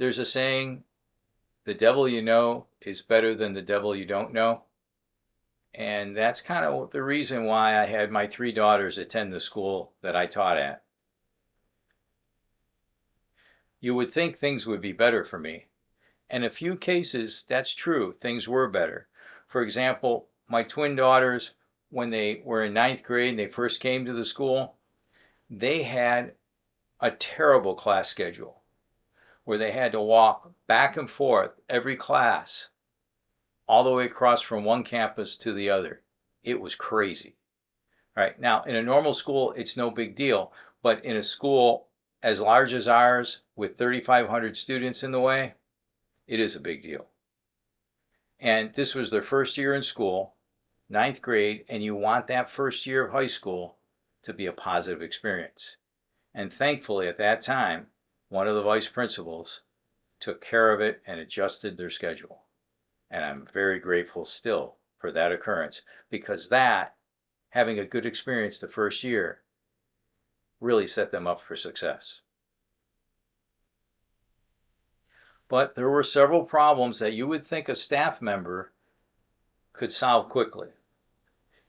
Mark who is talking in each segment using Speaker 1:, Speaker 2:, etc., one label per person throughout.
Speaker 1: There's a saying, the devil you know is better than the devil you don't know. And that's kind of the reason why I had my three daughters attend the school that I taught at. You would think things would be better for me. In a few cases, that's true, things were better. For example, my twin daughters, when they were in ninth grade and they first came to the school, they had a terrible class schedule where they had to walk back and forth every class all the way across from one campus to the other. It was crazy. All right, now in a normal school, it's no big deal, but in a school as large as ours with 3,500 students in the way, it is a big deal. And this was their first year in school, ninth grade, and you want that first year of high school to be a positive experience. And thankfully, at that time, one of the vice principals took care of it and adjusted their schedule. And I'm very grateful still for that occurrence, because that, having a good experience the first year, really set them up for success. But there were several problems that you would think a staff member could solve quickly.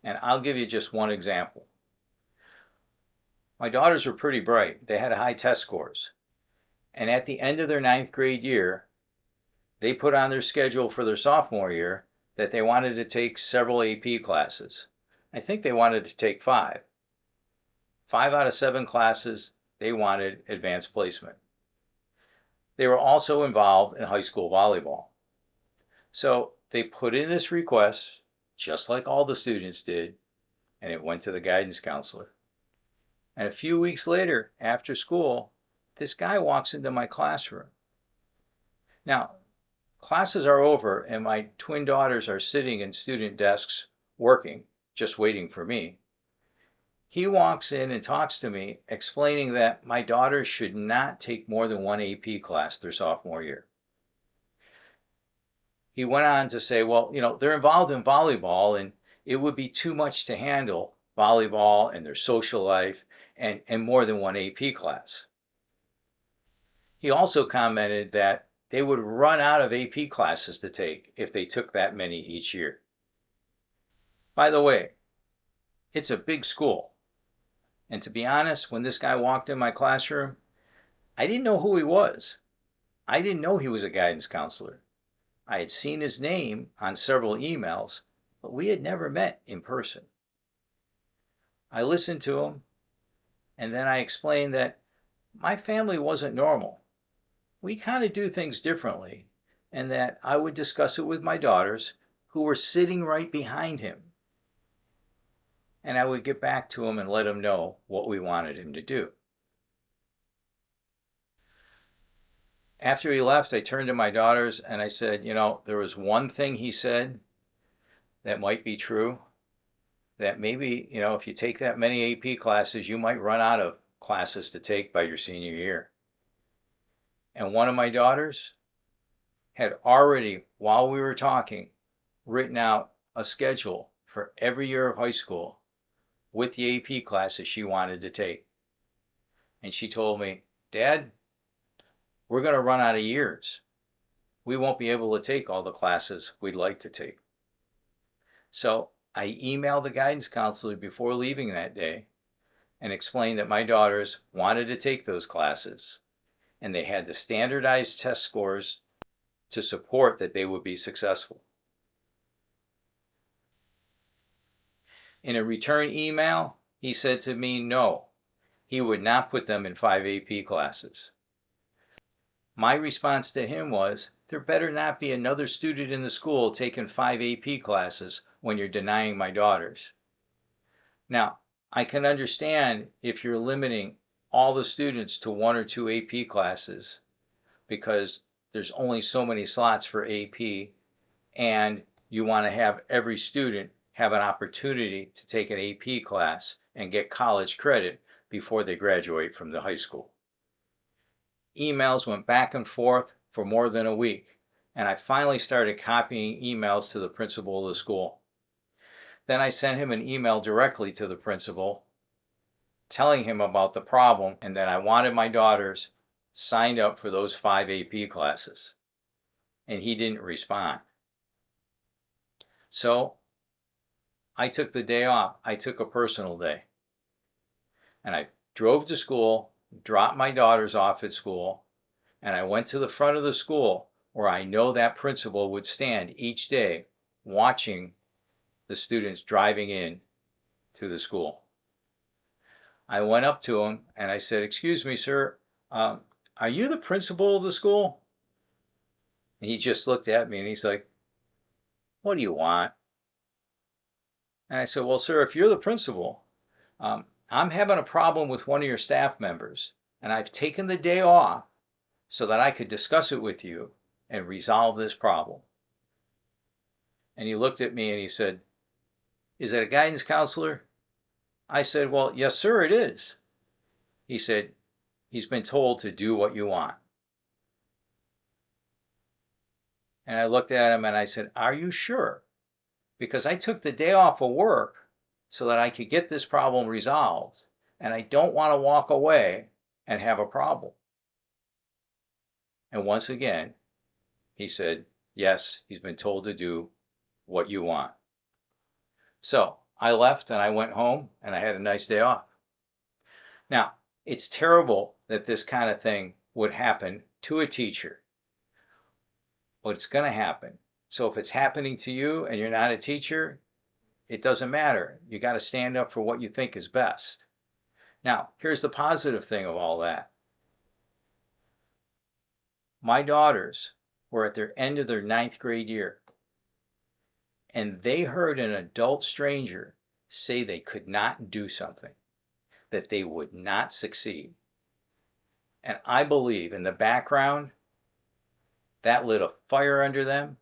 Speaker 1: And I'll give you just one example. My daughters were pretty bright. They had high test scores. And at the end of their ninth grade year, they put on their schedule for their sophomore year that they wanted to take several AP classes. I think they wanted to take 5. 5 out of 7 classes, they wanted advanced placement. They were also involved in high school volleyball. So they put in this request, just like all the students did, and it went to the guidance counselor. And a few weeks later, after school, this guy walks into my classroom. Now, classes are over and my twin daughters are sitting in student desks working, just waiting for me. He walks in and talks to me, explaining that my daughters should not take more than one AP class their sophomore year. He went on to say, well, they're involved in volleyball and it would be too much to handle volleyball and their social life and more than one AP class. He also commented that they would run out of AP classes to take if they took that many each year. By the way, it's a big school. And to be honest, when this guy walked in my classroom, I didn't know who he was. I didn't know he was a guidance counselor. I had seen his name on several emails, but we had never met in person. I listened to him, and then I explained that my family wasn't normal. We kind of do things differently, and that I would discuss it with my daughters, who were sitting right behind him. And I would get back to him and let him know what we wanted him to do. After he left, I turned to my daughters and I said, there was one thing he said that might be true, that maybe, if you take that many AP classes, you might run out of classes to take by your senior year. And one of my daughters had already, while we were talking, written out a schedule for every year of high school with the AP classes she wanted to take. And she told me, Dad, we're going to run out of years. We won't be able to take all the classes we'd like to take. So I emailed the guidance counselor before leaving that day and explained that my daughters wanted to take those classes and they had the standardized test scores to support that they would be successful. In a return email, he said to me, no, he would not put them in 5 AP classes. My response to him was, there better not be another student in the school taking 5 AP classes when you're denying my daughters. Now, I can understand if you're limiting all the students to 1 or 2 AP classes because there's only so many slots for AP and you want to have every student have an opportunity to take an AP class and get college credit before they graduate from the high school. Emails went back and forth for more than a week, and I finally started copying emails to the principal of the school. Then I sent him an email directly to the principal telling him about the problem and that I wanted my daughters signed up for those 5 AP classes, and he didn't respond. So I took the day off. I took a personal day. And I drove to school, dropped my daughters off at school, and I went to the front of the school where I know that principal would stand each day watching the students driving in to the school. I went up to him and I said, "Excuse me, sir, are you the principal of the school?" And he just looked at me and he's like, "What do you want?" And I said, "Well, sir, if you're the principal, I'm having a problem with one of your staff members, and I've taken the day off so that I could discuss it with you and resolve this problem." And he looked at me and he said, "Is it a guidance counselor?" I said, "Well, yes, sir, it is." He said, "He's been told to do what you want." And I looked at him and I said, "Are you sure? Because I took the day off of work so that I could get this problem resolved, and I don't want to walk away and have a problem." And once again, he said, "Yes, he's been told to do what you want." So I left and I went home and I had a nice day off. Now, it's terrible that this kind of thing would happen to a teacher, but it's going to happen. So if it's happening to you and you're not a teacher, it doesn't matter. You got to stand up for what you think is best. Now, here's the positive thing of all that. My daughters were at their end of their 9th grade year, and they heard an adult stranger say they could not do something, that they would not succeed. And I believe in the background, that lit a fire under them,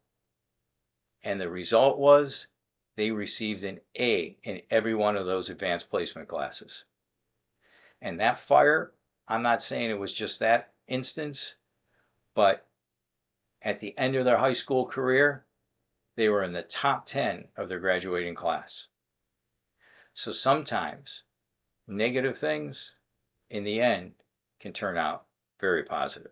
Speaker 1: and the result was they received an A in every one of those advanced placement classes. And that fire, I'm not saying it was just that instance, but at the end of their high school career, they were in the top 10 of their graduating class. So sometimes negative things, in the end, can turn out very positive.